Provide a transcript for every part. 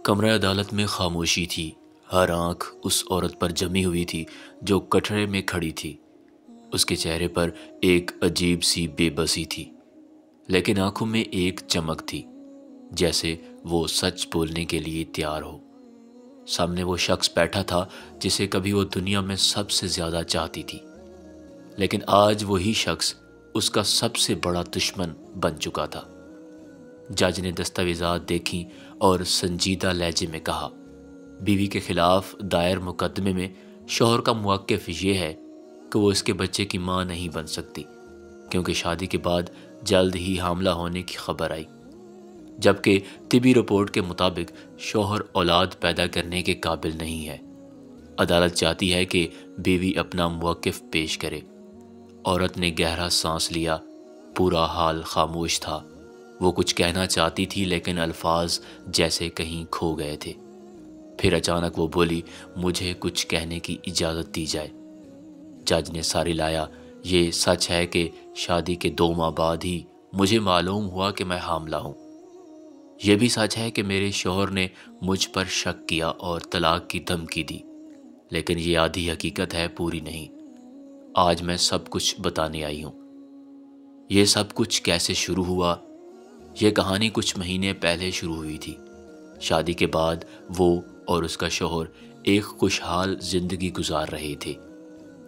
کمرہ عدالت میں خاموشی تھی۔ ہر آنکھ اس عورت پر جمی ہوئی تھی جو کٹہرے میں کھڑی تھی۔ اس کے چہرے پر ایک عجیب سی بے بسی تھی، لیکن آنکھوں میں ایک چمک تھی، جیسے وہ سچ بولنے کے لیے تیار ہو۔ سامنے وہ شخص بیٹھا تھا جسے کبھی وہ دنیا میں سب سے زیادہ چاہتی تھی، لیکن آج وہی شخص اس کا سب سے بڑا دشمن بن چکا تھا۔ جج نے دستاویزات دیکھیں اور سنجیدہ لہجے میں کہا، بیوی کے خلاف دائر مقدمے میں شوہر کا موقف یہ ہے کہ وہ اس کے بچے کی ماں نہیں بن سکتی، کیونکہ شادی کے بعد جلد ہی حاملہ ہونے کی خبر آئی، جبکہ طبی رپورٹ کے مطابق شوہر اولاد پیدا کرنے کے قابل نہیں ہے۔ عدالت چاہتی ہے کہ بیوی اپنا موقف پیش کرے۔ عورت نے گہرا سانس لیا، پورا حال خاموش تھا۔ وہ کچھ کہنا چاہتی تھی لیکن الفاظ جیسے کہیں کھو گئے تھے۔ پھر اچانک وہ بولی، مجھے کچھ کہنے کی اجازت دی جائے۔ جج نے ساری لایا، یہ سچ ہے کہ شادی کے 2 ماہ بعد ہی مجھے معلوم ہوا کہ میں حاملہ ہوں۔ یہ بھی سچ ہے کہ میرے شوہر نے مجھ پر شک کیا اور طلاق کی دھمکی دی، لیکن یہ آدھی حقیقت ہے، پوری نہیں۔ آج میں سب کچھ بتانے آئی ہوں۔ یہ سب کچھ کیسے شروع ہوا؟ یہ کہانی کچھ مہینے پہلے شروع ہوئی تھی۔ شادی کے بعد وہ اور اس کا شوہر ایک خوشحال زندگی گزار رہے تھے۔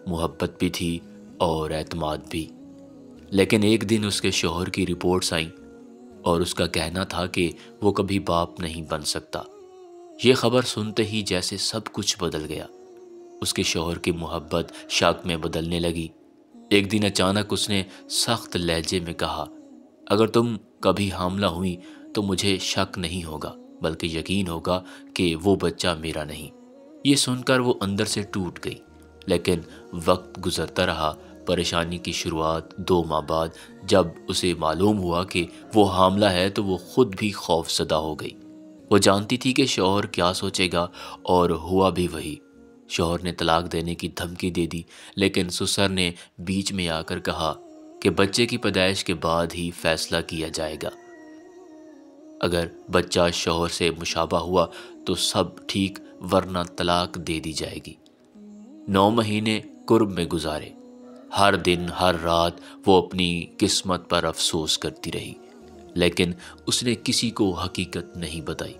محبت بھی تھی اور اعتماد بھی، لیکن ایک دن اس کے شوہر کی رپورٹس آئیں اور اس کا کہنا تھا کہ وہ کبھی باپ نہیں بن سکتا۔ یہ خبر سنتے ہی جیسے سب کچھ بدل گیا۔ اس کے شوہر کی محبت شک میں بدلنے لگی۔ ایک دن اچانک اس نے سخت لہجے میں کہا، اگر تم کبھی حاملہ ہوئی تو مجھے شک نہیں ہوگا، بلکہ یقین ہوگا کہ وہ بچہ میرا نہیں۔ یہ سن کر وہ اندر سے ٹوٹ گئی، لیکن وقت گزرتا رہا۔ پریشانی کی شروعات 2 ماہ بعد جب اسے معلوم ہوا کہ وہ حاملہ ہے تو وہ خود بھی خوف زدہ ہو گئی۔ وہ جانتی تھی کہ شوہر کیا سوچے گا، اور ہوا بھی وہی۔ شوہر نے طلاق دینے کی دھمکی دے دی، لیکن سسر نے بیچ میں آ کر کہا کہ بچے کی پیدائش کے بعد ہی فیصلہ کیا جائے گا۔ اگر بچہ شوہر سے مشابہ ہوا تو سب ٹھیک، ورنہ طلاق دے دی جائے گی۔ 9 مہینے کرب میں گزارے۔ ہر دن ہر رات وہ اپنی قسمت پر افسوس کرتی رہی، لیکن اس نے کسی کو حقیقت نہیں بتائی۔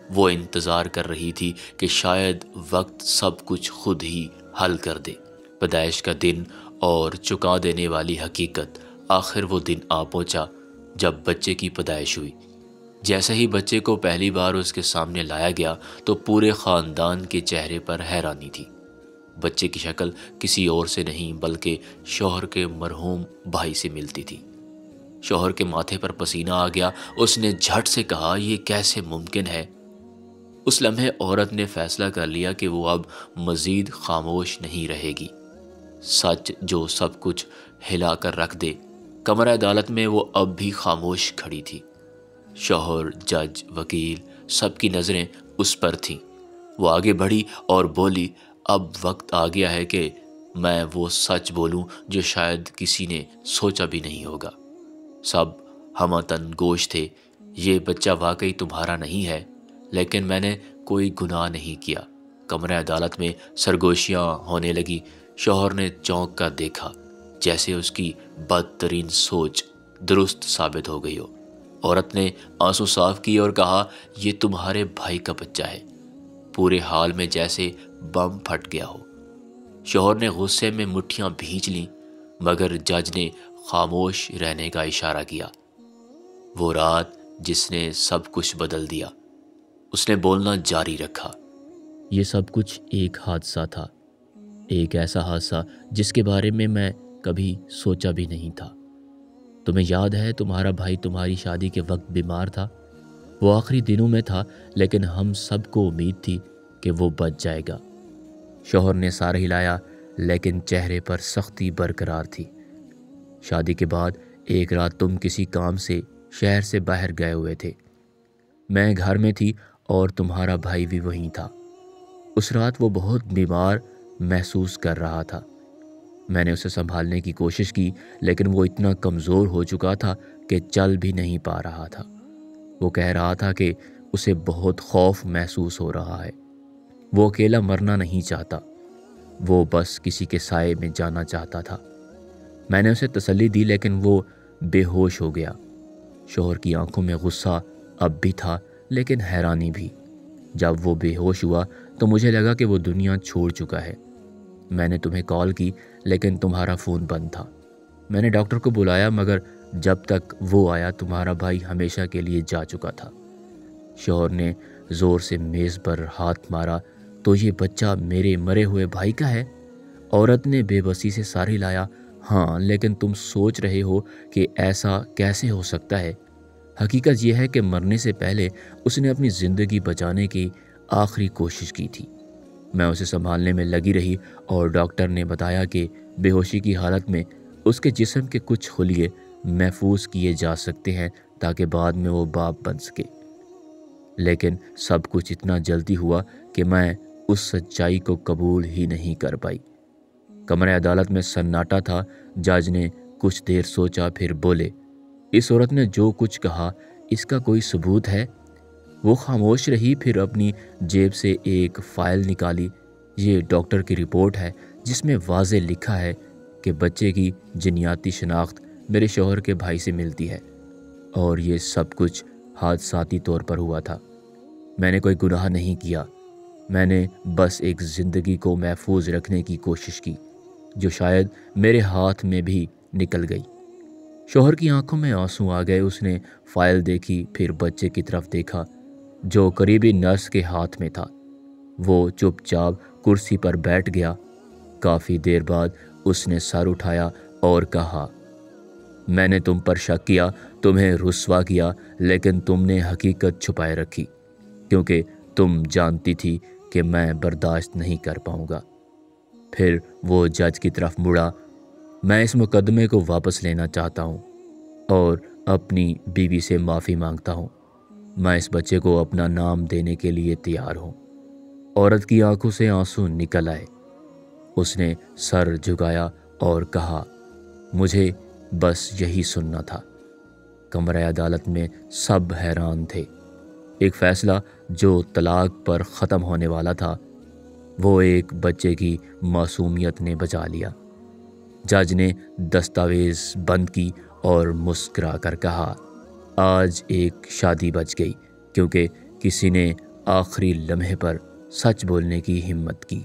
وہ انتظار کر رہی تھی کہ شاید وقت سب کچھ خود ہی حل کر دے۔ پیدائش کا دن اور چکا دینے والی حقیقت۔ آخر وہ دن آ پہنچا جب بچے کی پیدائش ہوئی۔ جیسے ہی بچے کو پہلی بار اس کے سامنے لایا گیا تو پورے خاندان کے چہرے پر حیرانی تھی۔ بچے کی شکل کسی اور سے نہیں بلکہ شوہر کے مرحوم بھائی سے ملتی تھی۔ شوہر کے ماتھے پر پسینہ آ گیا۔ اس نے جھٹ سے کہا، یہ کیسے ممکن ہے؟ اس لمحے عورت نے فیصلہ کر لیا کہ وہ اب مزید خاموش نہیں رہے گی۔ سچ جو سب کچھ ہلا کر رکھ دے۔ کمرہ عدالت میں وہ اب بھی خاموش کھڑی تھی۔ شوہر، جج، وکیل، سب کی نظریں اس پر تھیں۔ وہ آگے بڑھی اور بولی، اب وقت آ گیا ہے کہ میں وہ سچ بولوں جو شاید کسی نے سوچا بھی نہیں ہوگا۔ سب ہمتن گوش تھے۔ یہ بچہ واقعی تمہارا نہیں ہے، لیکن میں نے کوئی گناہ نہیں کیا۔ کمرہ عدالت میں سرگوشیاں ہونے لگی۔ شوہر نے چونک کر دیکھا، جیسے اس کی بدترین سوچ درست ثابت ہو گئی ہو۔ عورت نے آنسو صاف کیے اور کہا، یہ تمہارے بھائی کا بچہ ہے۔ پورے حال میں جیسے بم پھٹ گیا ہو۔ شوہر نے غصے میں مٹھیاں بھینچ لیں، مگر جج نے خاموش رہنے کا اشارہ کیا۔ وہ رات جس نے سب کچھ بدل دیا۔ اس نے بولنا جاری رکھا، یہ سب کچھ ایک حادثہ تھا، ایک ایسا حادثہ جس کے بارے میں میں کبھی سوچا بھی نہیں تھا۔ تمہیں یاد ہے تمہارا بھائی تمہاری شادی کے وقت بیمار تھا؟ وہ آخری دنوں میں تھا، لیکن ہم سب کو امید تھی کہ وہ بچ جائے گا۔ شوہر نے سر ہلایا، لیکن چہرے پر سختی برقرار تھی۔ شادی کے بعد ایک رات تم کسی کام سے شہر سے باہر گئے ہوئے تھے۔ میں گھر میں تھی اور تمہارا بھائی بھی وہیں تھا۔ اس رات وہ بہت بیمار محسوس کر رہا تھا۔ میں نے اسے سنبھالنے کی کوشش کی، لیکن وہ اتنا کمزور ہو چکا تھا کہ چل بھی نہیں پا رہا تھا۔ وہ کہہ رہا تھا کہ اسے بہت خوف محسوس ہو رہا ہے۔ وہ اکیلا مرنا نہیں چاہتا، وہ بس کسی کے سائے میں جانا چاہتا تھا۔ میں نے اسے تسلی دی لیکن وہ بے ہوش ہو گیا۔ شوہر کی آنکھوں میں غصہ اب بھی تھا لیکن حیرانی بھی۔ جب وہ بے ہوش ہوا تو مجھے لگا کہ وہ دنیا چھوڑ چکا ہے۔ میں نے تمہیں کال کی لیکن تمہارا فون بند تھا۔ میں نے ڈاکٹر کو بلایا مگر جب تک وہ آیا تمہارا بھائی ہمیشہ کے لیے جا چکا تھا۔ شوہر نے زور سے میز پر ہاتھ مارا۔ تو یہ بچہ میرے مرے ہوئے بھائی کا ہے؟ عورت نے بے بسی سے ساری لایا۔ ہاں، لیکن تم سوچ رہے ہو کہ ایسا کیسے ہو سکتا ہے؟ حقیقت یہ ہے کہ مرنے سے پہلے اس نے اپنی زندگی بچانے کی آخری کوشش کی تھی۔ میں اسے سنبھالنے میں لگی رہی اور ڈاکٹر نے بتایا کہ بے ہوشی کی حالت میں اس کے جسم کے کچھ خلیے محفوظ کیے جا سکتے ہیں تاکہ بعد میں وہ باپ بن سکے۔ لیکن سب کچھ اتنا جلدی ہوا کہ میں اس سچائی کو قبول ہی نہیں کر پائی۔ کمرہ عدالت میں سناٹا تھا۔ جج نے کچھ دیر سوچا پھر بولے، اس عورت نے جو کچھ کہا اس کا کوئی ثبوت ہے؟ وہ خاموش رہی، پھر اپنی جیب سے ایک فائل نکالی۔ یہ ڈاکٹر کی رپورٹ ہے جس میں واضح لکھا ہے کہ بچے کی جنیاتی شناخت میرے شوہر کے بھائی سے ملتی ہے اور یہ سب کچھ حادثاتی طور پر ہوا تھا۔ میں نے کوئی گناہ نہیں کیا، میں نے بس ایک زندگی کو محفوظ رکھنے کی کوشش کی جو شاید میرے ہاتھ میں بھی نکل گئی۔ شوہر کی آنکھوں میں آنسو آ گئے۔ اس نے فائل دیکھی، پھر بچے کی طرف دیکھا جو قریبی نرس کے ہاتھ میں تھا۔ وہ چپ چاپ کرسی پر بیٹھ گیا۔ کافی دیر بعد اس نے سر اٹھایا اور کہا، میں نے تم پر شک کیا، تمہیں رسوا کیا، لیکن تم نے حقیقت چھپائے رکھی کیونکہ تم جانتی تھی کہ میں برداشت نہیں کر پاؤں گا۔ پھر وہ جج کی طرف مڑا، میں اس مقدمے کو واپس لینا چاہتا ہوں اور اپنی بیوی سے معافی مانگتا ہوں۔ میں اس بچے کو اپنا نام دینے کے لیے تیار ہوں۔ عورت کی آنکھوں سے آنسو نکل آئے۔ اس نے سر جھکایا اور کہا، مجھے بس یہی سننا تھا۔ کمرہ عدالت میں سب حیران تھے۔ ایک فیصلہ جو طلاق پر ختم ہونے والا تھا وہ ایک بچے کی معصومیت نے بچا لیا۔ جج نے دستاویز بند کی اور مسکرا کر کہا، آج ایک شادی بچ گئی کیونکہ کسی نے آخری لمحے پر سچ بولنے کی ہمت کی۔